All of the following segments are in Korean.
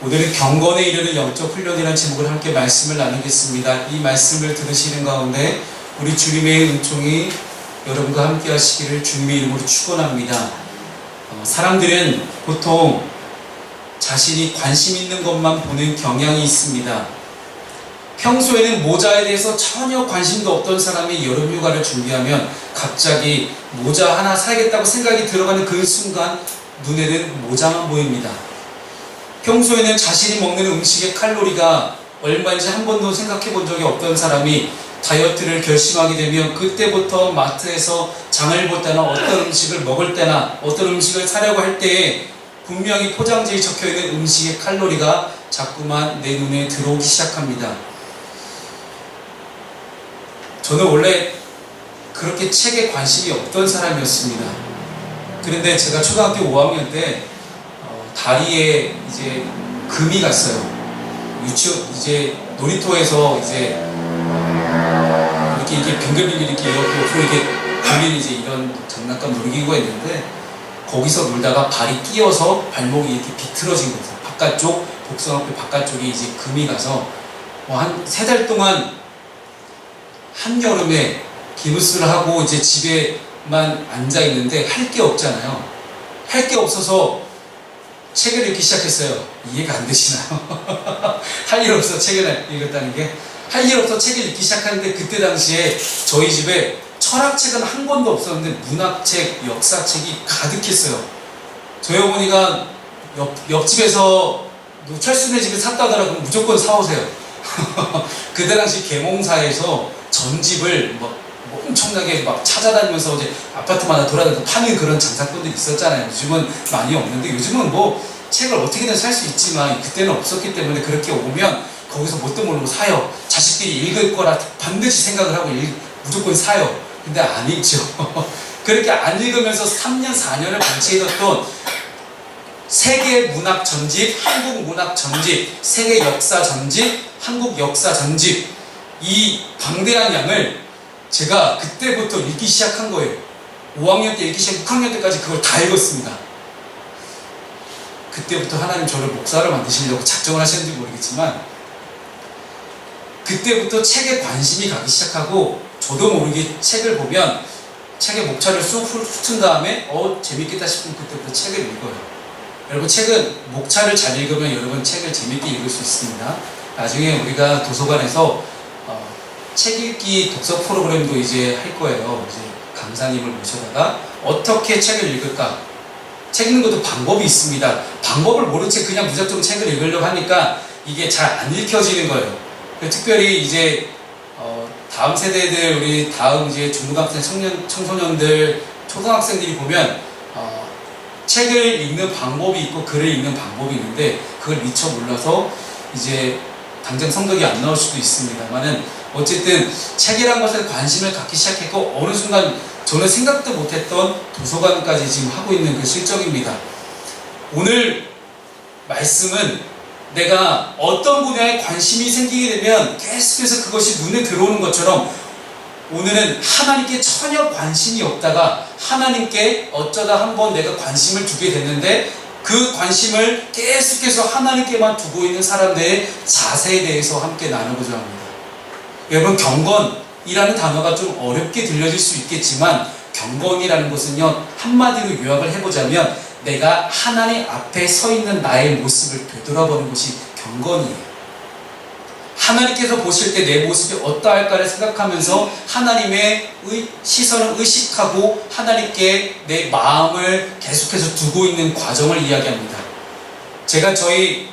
오늘은 경건에 이르는 영적 훈련이라는 제목을 함께 말씀을 나누겠습니다. 이 말씀을 들으시는 가운데 우리 주님의 은총이 여러분과 함께 하시기를 주님의 이름으로 축원합니다. 사람들은 보통 자신이 관심 있는 것만 보는 경향이 있습니다. 평소에는 모자에 대해서 전혀 관심도 없던 사람이 여름휴가를 준비하면 갑자기 모자 하나 사야겠다고 생각이 들어가는 그 순간 눈에는 모자만 보입니다. 평소에는 자신이 먹는 음식의 칼로리가 얼마인지 한 번도 생각해 본 적이 없던 사람이 다이어트를 결심하게 되면 그때부터 마트에서 장을 볼 때나 어떤 음식을 먹을 때나 어떤 음식을 사려고 할 때에 분명히 포장지에 적혀있는 음식의 칼로리가 자꾸만 내 눈에 들어오기 시작합니다. 저는 원래 그렇게 책에 관심이 없던 사람이었습니다. 그런데 제가 초등학교 5학년 때 다리에 이제 금이 갔어요. 이제 놀이터에서 이제 이렇게 빙글빙글 이렇게 옆으로 이렇게 돌리는 이제 이런 장난감 놀이기구가 있는데 거기서 놀다가 발이 끼어서 발목이 이렇게 비틀어진 거죠. 바깥쪽 복숭아뼈 바깥쪽에 이제 금이 가서 한 3달 동안 한여름에 기무스를 하고 이제 집에만 앉아 있는데 할 게 없잖아요. 할 게 없어서 책을 읽기 시작했어요. 이해가 안 되시나요? 할 일 없어 책을 읽었다는 게. 할 일 없어 책을 읽기 시작하는데 그때 당시에 저희 집에 철학책은 한 권도 없었는데 문학책, 역사책이 가득했어요. 저희 어머니가 옆집에서 철수네 집에 샀다 하더라도 무조건 사오세요. 그때 당시 계몽사에서 전집을 엄청나게 막 찾아다니면서 이제 아파트마다 돌아다니면서 파는 그런 장사꾼들이 있었잖아요. 요즘은 많이 없는데 요즘은 책을 어떻게든 살 수 있지만 그때는 없었기 때문에 그렇게 오면 거기서 뭣도 모르고 사요. 자식들이 읽을 거라 반드시 생각을 하고 무조건 사요. 근데 안 읽죠. 그렇게 안 읽으면서 3년, 4년을 방치해뒀던 세계 문학 전집, 한국 문학 전집, 세계 역사 전집, 한국 역사 전집, 이 방대한 양을 제가 그때부터 읽기 시작한 거예요. 5학년 때 읽기 시작, 6학년 때까지 그걸 다 읽었습니다. 그때부터 하나님 저를 목사를 만드시려고 작정을 하셨는지 모르겠지만 그때부터 책에 관심이 가기 시작하고 저도 모르게 책을 보면 책의 목차를 쑥 훑은 다음에 재밌겠다 싶으면 그때부터 책을 읽어요. 여러분 책은 목차를 잘 읽으면 여러분 책을 재밌게 읽을 수 있습니다. 나중에 우리가 도서관에서 책 읽기 독서 프로그램도 이제 할 거예요. 이제 강사님을 모셔다가 어떻게 책을 읽을까? 책 읽는 것도 방법이 있습니다. 방법을 모른 채 그냥 무작정 책을 읽으려고 하니까 이게 잘 안 읽혀지는 거예요. 특별히 이제 다음 세대들, 우리 다음 이제 중고등학생 청소년들, 초등학생들이 보면 책을 읽는 방법이 있고 글을 읽는 방법이 있는데 그걸 미처 몰라서 이제 당장 성적이 안 나올 수도 있습니다만은 어쨌든 책이란 것에 관심을 갖기 시작했고 어느 순간 저는 생각도 못했던 도서관까지 지금 하고 있는 그 실정입니다. 오늘 말씀은 내가 어떤 분야에 관심이 생기게 되면 계속해서 그것이 눈에 들어오는 것처럼 오늘은 하나님께 전혀 관심이 없다가 하나님께 어쩌다 한번 내가 관심을 두게 됐는데 그 관심을 계속해서 하나님께만 두고 있는 사람들의 자세에 대해서 함께 나누고자 합니다. 여러분 경건이라는 단어가 좀 어렵게 들려질 수 있겠지만 경건이라는 것은요 한마디로 요약을 해보자면 내가 하나님 앞에 서 있는 나의 모습을 되돌아보는 것이 경건이에요. 하나님께서 보실 때 내 모습이 어떠할까를 생각하면서 하나님의 시선을 의식하고 하나님께 내 마음을 계속해서 두고 있는 과정을 이야기합니다. 제가 저희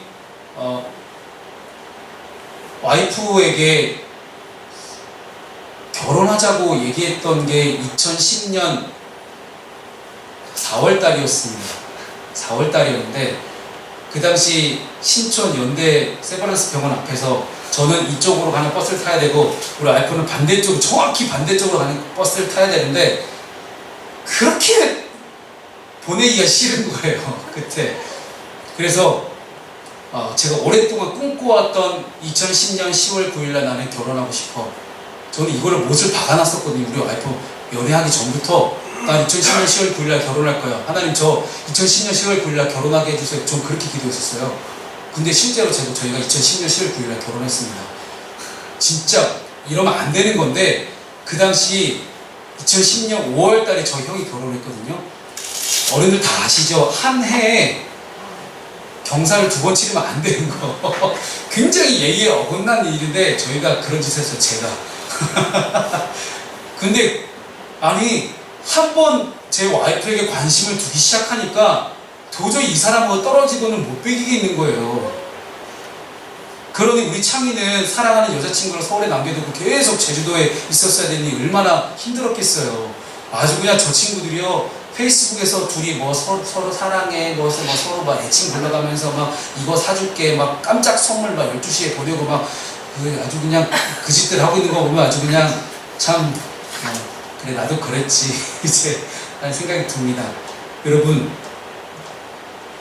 와이프에게 결혼하자고 얘기했던 게 2010년 4월달이었습니다. 4월달이었는데 그 당시 신촌 연대 세브란스 병원 앞에서 저는 이쪽으로 가는 버스를 타야 되고 우리 와이프는 반대쪽, 정확히 반대쪽으로 가는 버스를 타야 되는데 그렇게 보내기가 싫은 거예요. 그때. 그래서 제가 오랫동안 꿈꿔왔던 2010년 10월 9일날 나는 결혼하고 싶어. 저는 이거를 못을 박아놨었거든요. 우리 와이프 연애하기 전부터 난 2010년 10월 9일날 결혼할 거야. 하나님 저 2010년 10월 9일날 결혼하게 해주세요. 전 그렇게 기도했었어요. 근데 실제로 저희가 2010년 10월 9일에 결혼했습니다. 진짜 이러면 안 되는 건데 그 당시 2010년 5월 달에 저희 형이 결혼했거든요. 어른들 다 아시죠? 한 해에 경사를 2번 치르면 안 되는 거. 굉장히 예의에 어긋난 일인데 저희가 그런 짓을 했어요, 제가. 근데 아니 한 번 제 와이프에게 관심을 두기 시작하니까 도저히 이 사람하고 떨어지고는 못 베기겠는 거예요. 그러니 우리 창희는 사랑하는 여자친구를 서울에 남겨두고 계속 제주도에 있었어야 되니 얼마나 힘들었겠어요. 아주 그냥 저 친구들이요, 페이스북에서 둘이 뭐 서로 사랑해, 서로 막 애칭 불러가면서 막 이거 사줄게, 막 깜짝 선물 막 12시에 보내고 막 아주 그냥 그 짓들 하고 있는 거 보면 아주 그냥 참, 그래, 나도 그랬지. 이제 라는 생각이 듭니다. 여러분,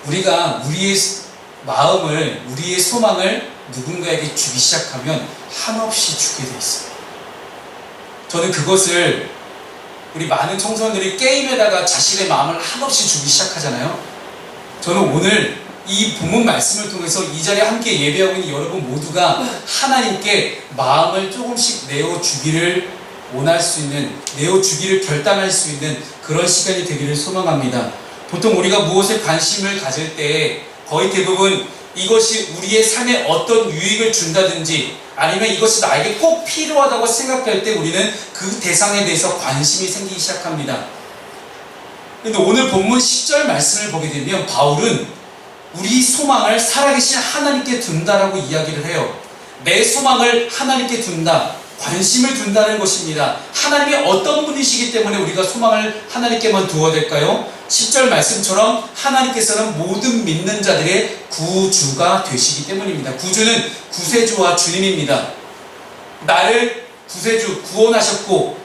우리가 우리의 마음을, 우리의 소망을 누군가에게 주기 시작하면 한없이 주게 돼 있어요. 저는 그것을 우리 많은 청소년들이 게임에다가 자신의 마음을 한없이 주기 시작하잖아요. 저는 오늘 이 본문 말씀을 통해서 이 자리에 함께 예배하고 있는 여러분 모두가 하나님께 마음을 조금씩 내어주기를 원할 수 있는, 내어주기를 결단할 수 있는 그런 시간이 되기를 소망합니다. 보통 우리가 무엇에 관심을 가질 때 거의 대부분 이것이 우리의 삶에 어떤 유익을 준다든지 아니면 이것이 나에게 꼭 필요하다고 생각할 때 우리는 그 대상에 대해서 관심이 생기기 시작합니다. 근데 오늘 본문 10절 말씀을 보게 되면 바울은 우리 소망을 살아계신 하나님께 둔다라고 이야기를 해요. 내 소망을 하나님께 둔다, 관심을 둔다는 것입니다. 하나님이 어떤 분이시기 때문에 우리가 소망을 하나님께만 두어야 될까요? 10절 말씀처럼 하나님께서는 모든 믿는 자들의 구주가 되시기 때문입니다. 구주는 구세주와 주님입니다. 나를 구세주, 구원하셨고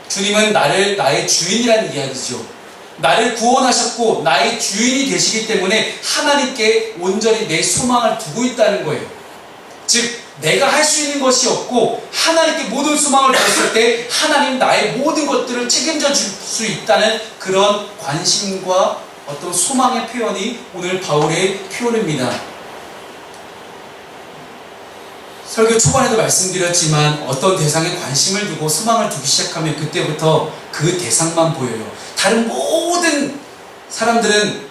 주님은 나의 주인이라는 이야기죠. 나를 구원하셨고 나의 주인이 되시기 때문에 하나님께 온전히 내 소망을 두고 있다는 거예요. 즉 내가 할 수 있는 것이 없고 하나님께 모든 소망을 두었을 때 하나님 나의 모든 것들을 책임져 줄 수 있다는 그런 관심과 어떤 소망의 표현이 오늘 바울의 표현입니다. 설교 초반에도 말씀드렸지만 어떤 대상에 관심을 두고 소망을 두기 시작하면 그때부터 그 대상만 보여요. 다른 모든 사람들은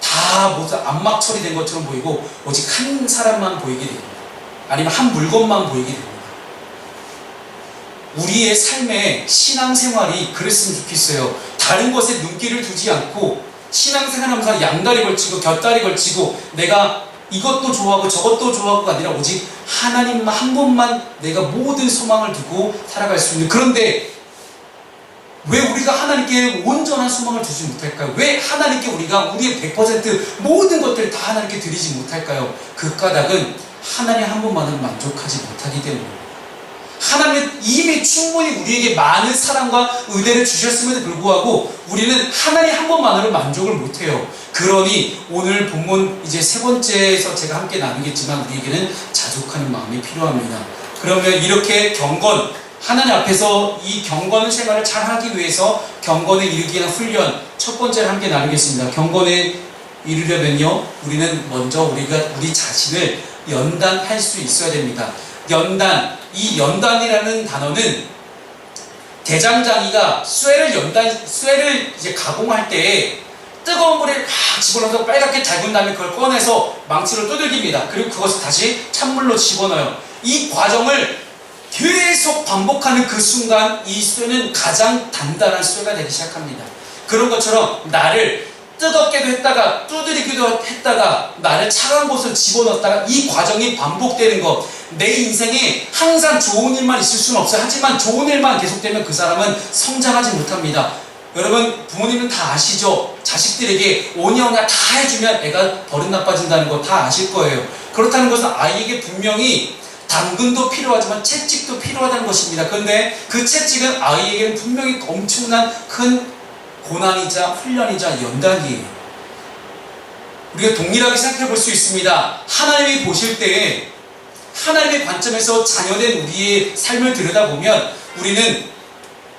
다 모두 암막 처리된 것처럼 보이고 오직 한 사람만 보이게 됩니다. 아니면 한 물건만 보이게 됩니다. 우리의 삶의 신앙생활이 그랬으면 좋겠어요. 다른 것에 눈길을 두지 않고 신앙생활하면서 양다리 걸치고 곁다리 걸치고 내가 이것도 좋아하고 저것도 좋아하고가 아니라 오직 하나님만 한 분만 내가 모든 소망을 두고 살아갈 수 있는. 그런데 왜 우리가 하나님께 온전한 소망을 두지 못할까요? 왜 하나님께 우리가 우리의 100% 모든 것들을 다 하나님께 드리지 못할까요? 그 까닭은 하나님 한 분만은 만족하지 못하기 때문입니다. 하나님은 이미 충분히 우리에게 많은 사랑과 은혜를 주셨음에도 불구하고 우리는 하나님 한 분만으로 만족을 못해요. 그러니 오늘 본문 이제 세 번째에서 제가 함께 나누겠지만 우리에게는 자족하는 마음이 필요합니다. 그러면 이렇게 경건, 하나님 앞에서 이 경건 생활을 잘 하기 위해서 경건에 이르기 위한 훈련 첫 번째를 함께 나누겠습니다. 경건에 이르려면요, 우리는 먼저 우리 자신을 연단할 수 있어야 됩니다. 이 연단이라는 단어는 대장장이가 쇠를 이제 가공할 때 뜨거운 물에 확 집어넣어서 빨갛게 달군 다음에 그걸 꺼내서 망치로 두들깁니다. 그리고 그것을 다시 찬물로 집어넣어요. 이 과정을 계속 반복하는 그 순간 이 쇠는 가장 단단한 쇠가 되기 시작합니다. 그런 것처럼 나를 뜨겁게도 했다가 두드리기도 했다가 나를 차가운 곳을 집어넣었다가 이 과정이 반복되는 것. 내 인생에 항상 좋은 일만 있을 수는 없어요. 하지만 좋은 일만 계속되면 그 사람은 성장하지 못합니다. 여러분 부모님은 다 아시죠? 자식들에게 오냐오냐 다 해주면 애가 버릇 나빠진다는 거 다 아실 거예요. 그렇다는 것은 아이에게 분명히 당근도 필요하지만 채찍도 필요하다는 것입니다. 그런데 그 채찍은 아이에게는 분명히 엄청난 큰 고난이자 훈련이자 연단이에요. 우리가 동일하게 생각해 볼 수 있습니다. 하나님이 보실 때 하나님의 관점에서 자녀된 우리의 삶을 들여다보면 우리는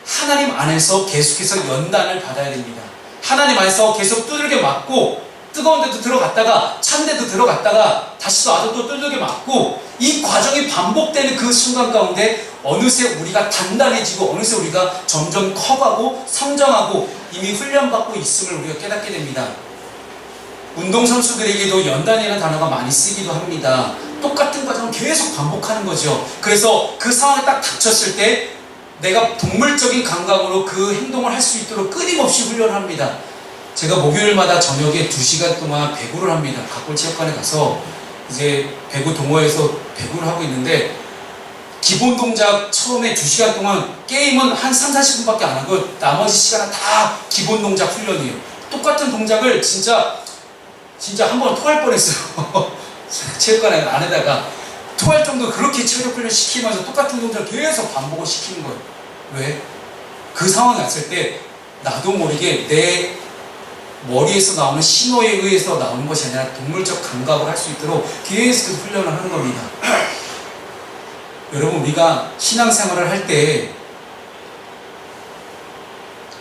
하나님 안에서 계속해서 연단을 받아야 됩니다. 하나님 안에서 계속 두들겨 맞고 뜨거운 데도 들어갔다가 찬 데도 들어갔다가 다시 와서 또 뚫르게 맞고, 이 과정이 반복되는 그 순간 가운데 어느새 우리가 단단해지고 어느새 우리가 점점 커가고 성장하고 이미 훈련받고 있음을 우리가 깨닫게 됩니다. 운동선수들에게도 연단이라는 단어가 많이 쓰기도 합니다. 똑같은 과정을 계속 반복하는 거죠. 그래서 그 상황에 딱 닥쳤을 때 내가 동물적인 감각으로 그 행동을 할 수 있도록 끊임없이 훈련을 합니다. 제가 목요일마다 저녁에 2시간 동안 배구를 합니다. 각골체육관에 가서 이제 배구 동호회에서 배구를 하고 있는데, 기본 동작 처음에 2시간 동안 게임은 한 3, 40분밖에 안 하고 나머지 시간은 다 기본 동작 훈련이에요. 똑같은 동작을 진짜 한 번 토할 뻔했어요. 체육관 안에다가 토할 정도 그렇게 체력 훈련 시키면서 똑같은 동작을 계속 반복을 시키는 거예요. 왜? 그 상황이 왔을 때 나도 모르게 내 머리에서 나오는 신호에 의해서 나오는 것이 아니라 동물적 감각을 할 수 있도록 계속 훈련을 하는 겁니다. 여러분, 우리가 신앙생활을 할 때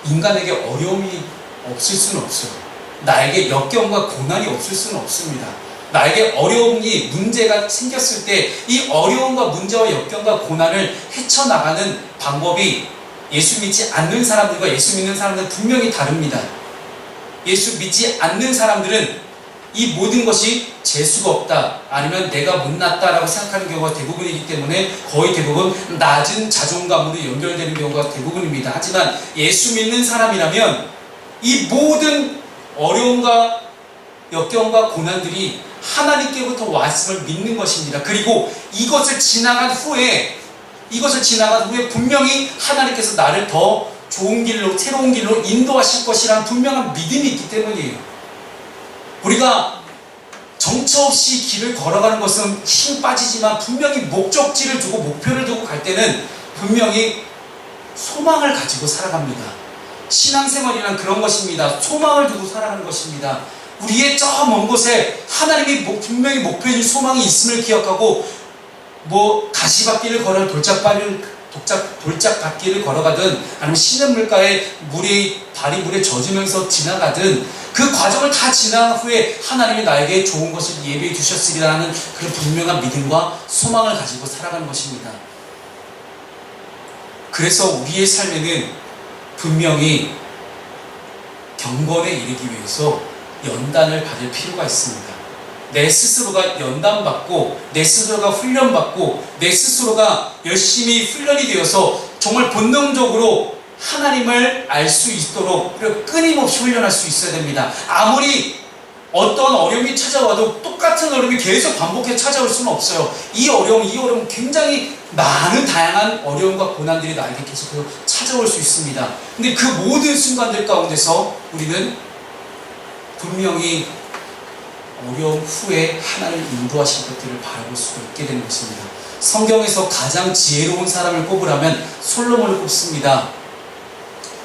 인간에게 어려움이 없을 수는 없어요. 나에게 역경과 고난이 없을 수는 없습니다. 나에게 어려움이, 문제가 생겼을 때 이 어려움과 문제와 역경과 고난을 헤쳐나가는 방법이 예수 믿지 않는 사람들과 예수 믿는 사람들은 분명히 다릅니다. 예수 믿지 않는 사람들은 이 모든 것이 재수가 없다, 아니면 내가 못났다라고 생각하는 경우가 대부분이기 때문에 거의 대부분 낮은 자존감으로 연결되는 경우가 대부분입니다. 하지만 예수 믿는 사람이라면 이 모든 어려움과 역경과 고난들이 하나님께부터 왔음을 믿는 것입니다. 그리고 이것을 지나간 후에 분명히 하나님께서 나를 더 좋은 길로, 새로운 길로 인도하실 것이라는 분명한 믿음이 있기 때문이에요. 우리가 정처 없이 길을 걸어가는 것은 힘 빠지지만 분명히 목적지를 두고 목표를 두고 갈 때는 분명히 소망을 가지고 살아갑니다. 신앙생활이란 그런 것입니다. 소망을 두고 살아가는 것입니다. 우리의 저 먼 곳에 하나님이 분명히 목표해 준 소망이 있음을 기억하고, 가시밭길을 걸어 돌짝밭길을 걸어가든 아니면 시냇물가에 발이 물에 젖으면서 지나가든 그 과정을 다 지난 후에 하나님이 나에게 좋은 것을 예비해 주셨으리라는 그런 분명한 믿음과 소망을 가지고 살아가는 것입니다. 그래서 우리의 삶에는 분명히 경건에 이르기 위해서 연단을 받을 필요가 있습니다. 내 스스로가 연단받고, 내 스스로가 훈련받고, 내 스스로가 열심히 훈련이 되어서 정말 본능적으로 하나님을 알 수 있도록 끊임없이 훈련할 수 있어야 됩니다. 아무리 어떤 어려움이 찾아와도 똑같은 어려움이 계속 반복해 찾아올 수는 없어요. 이 어려움 굉장히 많은 다양한 어려움과 고난들이 나에게 계속 찾아올 수 있습니다. 근데 그 모든 순간들 가운데서 우리는 분명히 어려움 후에 하나님 인도하실 것들을 바라볼 수가 있게 되는 것입니다. 성경에서 가장 지혜로운 사람을 꼽으라면 솔로몬을 꼽습니다.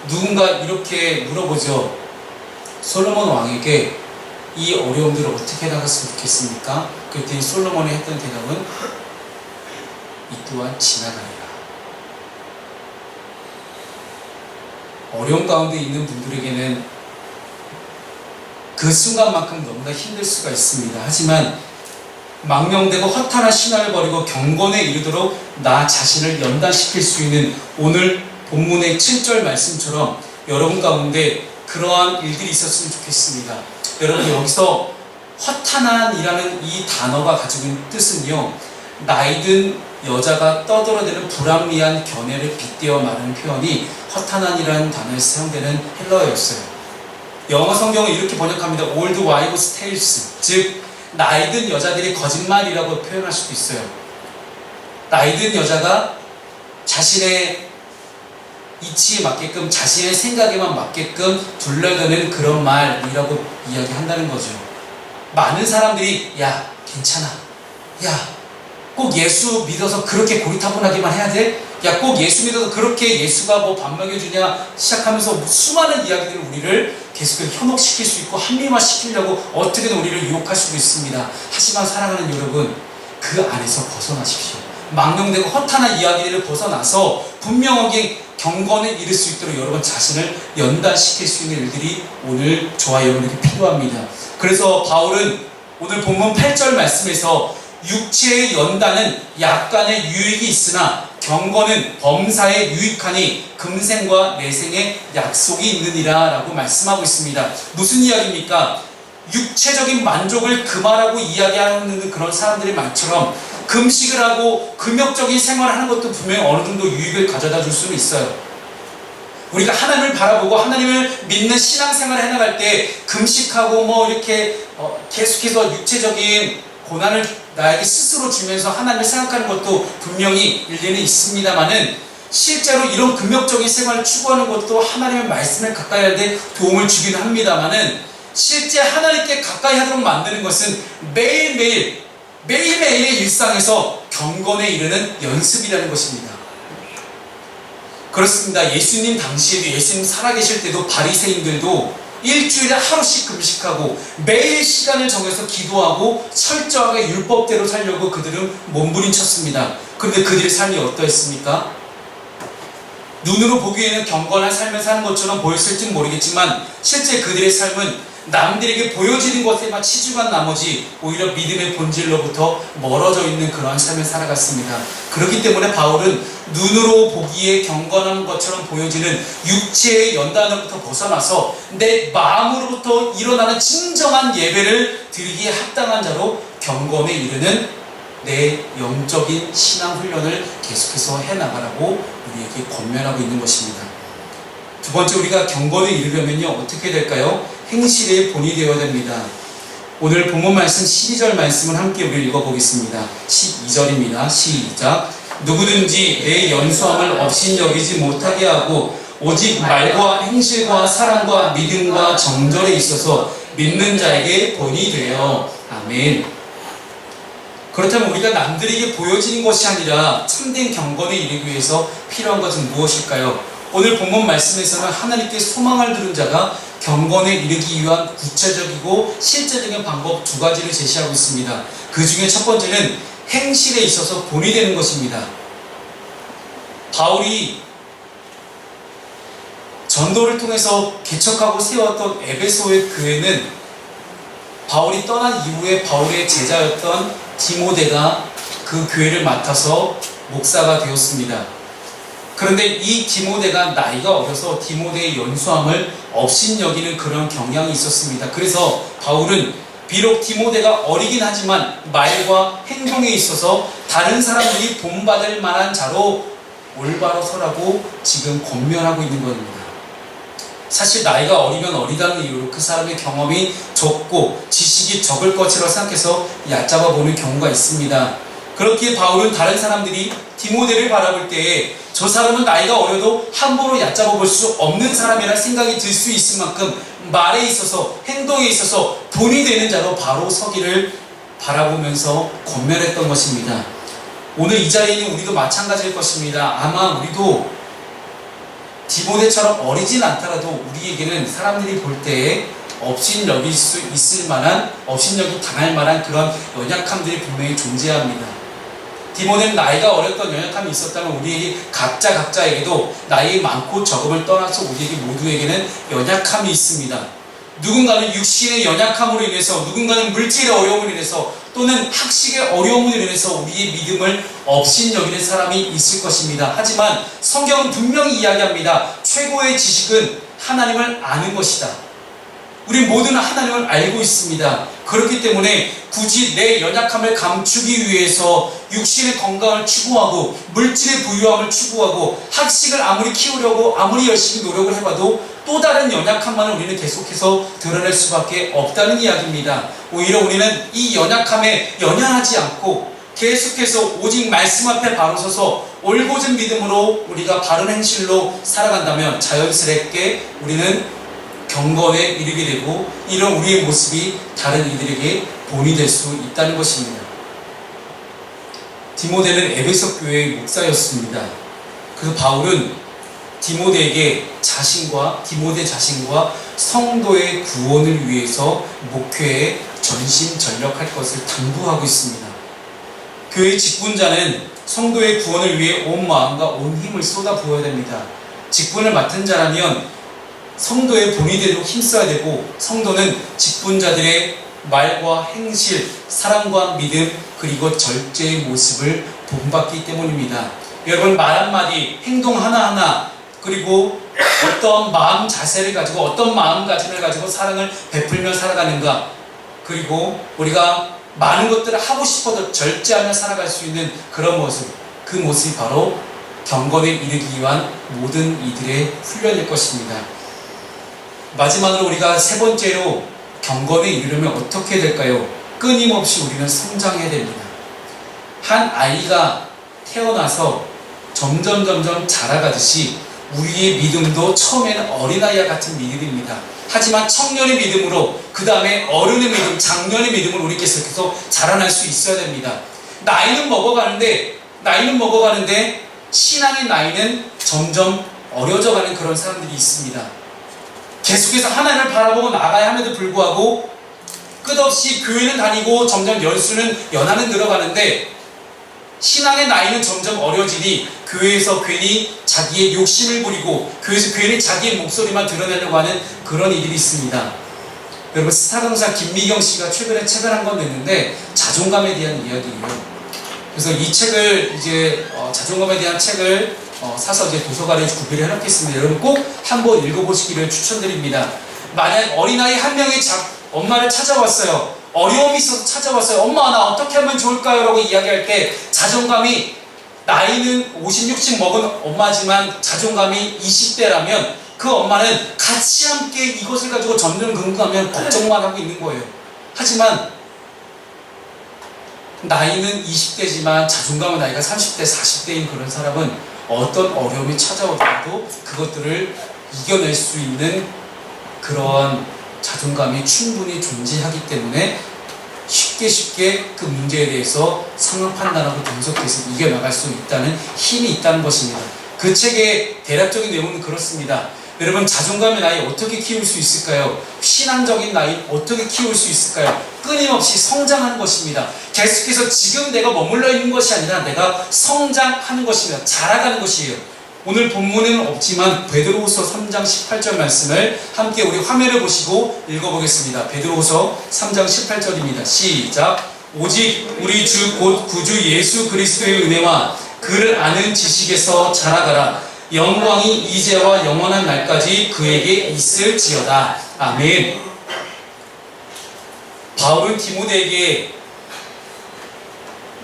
누군가 이렇게 물어보죠. 솔로몬 왕에게 이 어려움들을 어떻게 나갔으면 좋겠습니까? 그랬더니 솔로몬이 했던 대답은 이 또한 지나가리라. 어려움 가운데 있는 분들에게는 그 순간만큼 너무나 힘들 수가 있습니다. 하지만 망령되고 허탄한 신화를 버리고 경건에 이르도록 나 자신을 연단시킬 수 있는 오늘 본문의 7절 말씀처럼 여러분 가운데 그러한 일들이 있었으면 좋겠습니다. 여러분, 여기서 허탄한이라는 이 단어가 가지고 있는 뜻은요, 나이든 여자가 떠들어대는 불합리한 견해를 빗대어 말하는 표현이 허탄한이라는 단어에 사용되는 헬라어였어요. 영어 성경은 이렇게 번역합니다. Old wives' tales, 즉 나이든 여자들이 거짓말이라고 표현할 수도 있어요. 나이든 여자가 자신의 이치에 맞게끔, 자신의 생각에만 맞게끔 둘러대는 그런 말이라고 이야기한다는 거죠. 많은 사람들이 야 괜찮아, 야 꼭 예수 믿어서 그렇게 고리타분하게만 해야 돼? 야 꼭 예수 믿어서 그렇게 예수가 밥 먹여주냐 시작하면서 수많은 이야기들을 우리를 계속 현혹시킬 수 있고 합리화시키려고 어떻게든 우리를 유혹할 수도 있습니다. 하지만 사랑하는 여러분, 그 안에서 벗어나십시오. 망령되고 허탄한 이야기를 벗어나서 분명하게 경건에 이를 수 있도록 여러분 자신을 연단시킬 수 있는 일들이 오늘 저와 여러분에게 필요합니다. 그래서 바울은 오늘 본문 8절 말씀에서 육체의 연단은 약간의 유익이 있으나 경건은 범사에 유익하니 금생과 내생에 약속이 있느니라 라고 말씀하고 있습니다. 무슨 이야기입니까? 육체적인 만족을 금하라고 이야기하는 그런 사람들이 많처럼 금식을 하고 금욕적인 생활을 하는 것도 분명히 어느 정도 유익을 가져다 줄 수는 있어요. 우리가 하나님을 바라보고 하나님을 믿는 신앙생활을 해나갈 때 금식하고 이렇게 계속해서 육체적인 고난을 나에게 스스로 주면서 하나님을 생각하는 것도 분명히 일리는 있습니다만은 실제로 이런 금욕적인 생활을 추구하는 것도 하나님의 말씀을 가까이 할 때 도움을 주기는 합니다만은 실제 하나님께 가까이 하도록 만드는 것은 매일매일의 일상에서 경건에 이르는 연습이라는 것입니다. 그렇습니다. 예수님 당시에도 예수님 살아계실 때도 바리새인들도 일주일에 하루씩 금식하고 매일 시간을 정해서 기도하고 철저하게 율법대로 살려고 그들은 몸부림쳤습니다. 그런데 그들의 삶이 어떠했습니까? 눈으로 보기에는 경건한 삶을 사는 것처럼 보였을지는 모르겠지만 실제 그들의 삶은 남들에게 보여지는 것에만 치중한 나머지 오히려 믿음의 본질로부터 멀어져 있는 그러한 삶을 살아갔습니다. 그렇기 때문에 바울은 눈으로 보기에 경건한 것처럼 보여지는 육체의 연단으로부터 벗어나서 내 마음으로부터 일어나는 진정한 예배를 드리기에 합당한 자로 경건에 이르는 내 영적인 신앙 훈련을 계속해서 해나가라고 우리에게 권면하고 있는 것입니다. 두 번째, 우리가 경건에 이르려면요 어떻게 될까요? 행실의 본이 되어야 됩니다. 오늘 본문 말씀 12절 말씀을 함께 우리 읽어보겠습니다. 12절입니다. 시작. 누구든지 내 연수함을 업신여기지 못하게 하고 오직 말과 행실과 사랑과 믿음과 정절에 있어서 믿는 자에게 본이 되어. 아멘. 그렇다면 우리가 남들에게 보여지는 것이 아니라 참된 경건에 이르기 위해서 필요한 것은 무엇일까요? 오늘 본문 말씀에서는 하나님께 소망을 두는 자가 경건에 이르기 위한 구체적이고 실제적인 방법 두 가지를 제시하고 있습니다. 그 중에 첫 번째는 행실에 있어서 본이 되는 것입니다. 바울이 전도를 통해서 개척하고 세웠던 에베소의 교회는 바울이 떠난 이후에 바울의 제자였던 디모데가 그 교회를 맡아서 목사가 되었습니다. 그런데 이 디모데가 나이가 어려서 디모데의 연수함을 업신여기는 그런 경향이 있었습니다. 그래서 바울은 비록 디모데가 어리긴 하지만 말과 행동에 있어서 다른 사람들이 본받을 만한 자로 올바로 서라고 지금 권면하고 있는 겁니다. 사실 나이가 어리면 어리다는 이유로 그 사람의 경험이 적고 지식이 적을 것이라고 생각해서 얕잡아 보는 경우가 있습니다. 그렇기에 바울은 다른 사람들이 디모데를 바라볼 때에 저 사람은 나이가 어려도 함부로 얕잡아 볼 수 없는 사람이라는 생각이 들 수 있을 만큼 말에 있어서 행동에 있어서 본이 되는 자로 바로 서기를 바라보면서 권면했던 것입니다. 오늘 이 자리에 있는 우리도 마찬가지일 것입니다. 아마 우리도 디모데처럼 어리진 않더라도 우리에게는 사람들이 볼 때에 업신여길 수 있을 만한, 업신여기 당할 만한 그런 연약함들이 분명히 존재합니다. 디모데는 나이가 어렸던 연약함이 있었다면 우리에게 각자에게도 나이 많고 적음을 떠나서 우리에게 모두에게는 연약함이 있습니다. 누군가는 육신의 연약함으로 인해서, 누군가는 물질의 어려움으로 인해서, 또는 학식의 어려움으로 인해서 우리의 믿음을 업신여기는 사람이 있을 것입니다. 하지만 성경은 분명히 이야기합니다. 최고의 지식은 하나님을 아는 것이다. 우리 모두는 하나님을 알고 있습니다. 그렇기 때문에 굳이 내 연약함을 감추기 위해서 육신의 건강을 추구하고 물질의 부유함을 추구하고 학식을 아무리 키우려고 아무리 열심히 노력을 해봐도 또 다른 연약함만을 우리는 계속해서 드러낼 수밖에 없다는 이야기입니다. 오히려 우리는 이 연약함에 연연하지 않고 계속해서 오직 말씀 앞에 바로 서서 올곧은 믿음으로 우리가 바른 행실로 살아간다면 자연스럽게 우리는 경건에 이르게 되고 이런 우리의 모습이 다른 이들에게 본이 될 수 있다는 것입니다. 디모데는 에베소 교회의 목사였습니다. 그래서 바울은 디모데 자신과 성도의 구원을 위해서 목회에 전심전력할 것을 당부하고 있습니다. 교회의 직분자는 성도의 구원을 위해 온 마음과 온 힘을 쏟아 부어야 됩니다. 직분을 맡은 자라면 성도의 본이 되도록 힘써야 되고, 성도는 직분자들의 말과 행실, 사랑과 믿음, 그리고 절제의 모습을 본받기 때문입니다. 여러분, 말 한마디, 행동 하나하나, 그리고 어떤 마음 자세를 가지고, 어떤 마음가짐을 가지고 사랑을 베풀며 살아가는가, 그리고 우리가 많은 것들을 하고 싶어도 절제하며 살아갈 수 있는 그런 모습, 그 모습이 바로 경건에 이르기 위한 모든 이들의 훈련일 것입니다. 마지막으로 우리가 세 번째로 경건에 이르려면 어떻게 될까요? 끊임없이 우리는 성장해야 됩니다. 한 아이가 태어나서 점점 자라가듯이 우리의 믿음도 처음에는 어린아이와 같은 믿음입니다. 하지만 청년의 믿음으로, 그 다음에 어른의 믿음, 장년의 믿음을 우리 계속해서 자라날 수 있어야 됩니다. 나이는 먹어가는데 신앙의 나이는 점점 어려져가는 그런 사람들이 있습니다. 계속해서 하나님을 바라보고 나가야 함에도 불구하고 끝없이 교회는 다니고 점점 연하는 늘어가는데 신앙의 나이는 점점 어려지니 교회에서 괜히 자기의 욕심을 부리고 교회에서 괜히 자기의 목소리만 드러내려고 하는 그런 일이 있습니다. 여러분, 스타 강사 김미경 씨가 최근에 책을 한 권 냈는데 자존감에 대한 이야기예요. 그래서 이 책을 자존감에 대한 책을 사서 도서관에 구비를 해놓겠습니다. 여러분 꼭 한번 읽어보시기를 추천드립니다. 만약 어린아이 한 명이 엄마를 찾아왔어요. 어려움이 있어서 찾아왔어요. 엄마, 나 어떻게 하면 좋을까요? 라고 이야기할 때 자존감이, 나이는 50, 60 먹은 엄마지만 자존감이 20대라면 그 엄마는 같이 함께 이것을 가지고 전전긍긍하면 걱정만 하고 있는 거예요. 하지만 나이는 20대지만 자존감은 나이가 30대, 40대인 그런 사람은 어떤 어려움이 찾아오더라도 그것들을 이겨낼 수 있는 그런 자존감이 충분히 존재하기 때문에 쉽게 그 문제에 대해서 상황 판단하고 분석해서 이겨나갈 수 있다는 힘이 있다는 것입니다. 그 책의 대략적인 내용은 그렇습니다. 여러분, 자존감의 나이 어떻게 키울 수 있을까요? 신앙적인 나이 어떻게 키울 수 있을까요? 끊임없이 성장하는 것입니다. 계속해서 지금 내가 머물러 있는 것이 아니라 내가 성장하는 것입니다. 자라가는 것이에요. 오늘 본문은 없지만 베드로후서 3장 18절 말씀을 함께 우리 화면을 보시고 읽어보겠습니다. 베드로후서 3장 18절입니다. 시작. 오직 우리 주 곧 구주 예수 그리스도의 은혜와 그를 아는 지식에서 자라가라. 영광이 이제와 영원한 날까지 그에게 있을지어다. 아멘. 바울은 디모데에게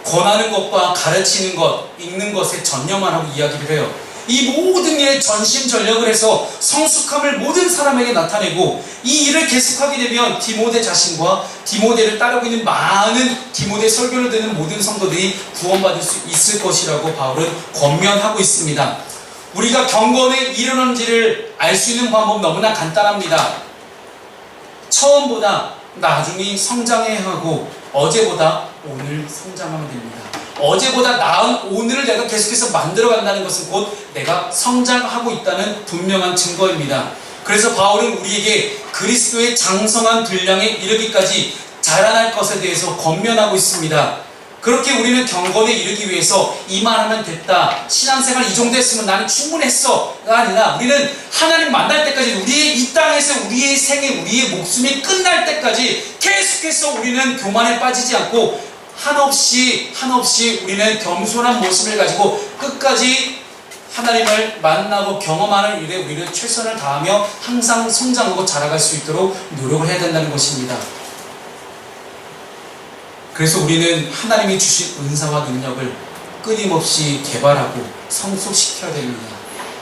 권하는 것과 가르치는 것, 읽는 것에 전념만 하고 이야기를 해요. 이 모든 일에 전심전력을 해서 성숙함을 모든 사람에게 나타내고, 이 일을 계속하게 되면 디모데 자신과 디모데를 따르고 있는 많은 디모데 설교를 듣는 모든 성도들이 구원받을 수 있을 것이라고 바울은 권면하고 있습니다. 우리가 경건에 이르는지를 알 수 있는 방법 너무나 간단합니다. 처음보다 나중에 성장해야 하고 어제보다 오늘 성장하면 됩니다. 어제보다 나은 오늘을 내가 계속해서 만들어간다는 것은 곧 내가 성장하고 있다는 분명한 증거입니다. 그래서 바울은 우리에게 그리스도의 장성한 분량에 이르기까지 자라날 것에 대해서 권면하고 있습니다. 그렇게 우리는 경건에 이르기 위해서 이만 하면 됐다, 신앙생활 이 정도 했으면 나는 충분했어가 아니라 우리는 하나님 만날 때까지, 우리의 이 땅에서 우리의 생애, 우리의 목숨이 끝날 때까지 계속해서 우리는 교만에 빠지지 않고 한없이 우리는 겸손한 모습을 가지고 끝까지 하나님을 만나고 경험하는 일에 우리는 최선을 다하며 항상 성장하고 자라갈 수 있도록 노력을 해야 된다는 것입니다. 그래서 우리는 하나님이 주신 은사와 능력을 끊임없이 개발하고 성숙시켜야 됩니다.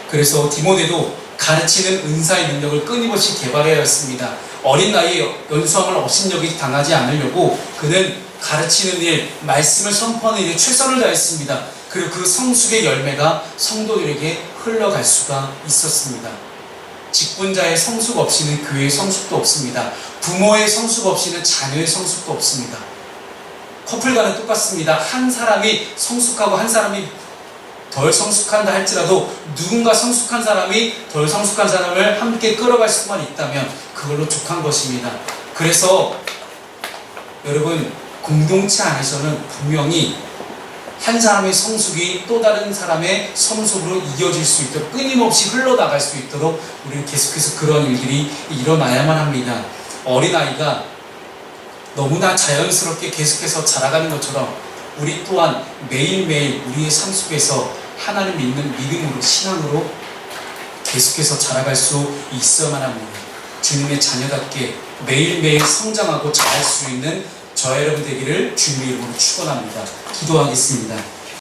그래서 디모데도 가르치는 은사의 능력을 끊임없이 개발해야 했습니다. 어린 나이에 연수함을 업신여기 당하지 않으려고 그는 가르치는 일, 말씀을 선포하는 일에 최선을 다했습니다. 그리고 그 성숙의 열매가 성도들에게 흘러갈 수가 있었습니다. 직분자의 성숙 없이는 교회의 성숙도 없습니다. 부모의 성숙 없이는 자녀의 성숙도 없습니다. 커플과는 똑같습니다. 한 사람이 성숙하고 한 사람이 덜 성숙한다 할지라도 누군가 성숙한 사람이 덜 성숙한 사람을 함께 끌어갈 수만 있다면 그걸로 족한 것입니다. 그래서 여러분, 공동체 안에서는 분명히 한 사람의 성숙이 또 다른 사람의 성숙으로 이어질 수 있도록 끊임없이 흘러나갈 수 있도록 우리는 계속해서 그런 일들이 일어나야만 합니다. 어린아이가 너무나 자연스럽게 계속해서 자라가는 것처럼 우리 또한 매일매일 우리의 삶 속에서 하나님 믿는 믿음으로 신앙으로 계속해서 자라갈 수 있어야만 합니다. 주님의 자녀답게 매일매일 성장하고 자랄 수 있는 저와 여러분 되기를 주님의 이름으로 축원합니다. 기도하겠습니다.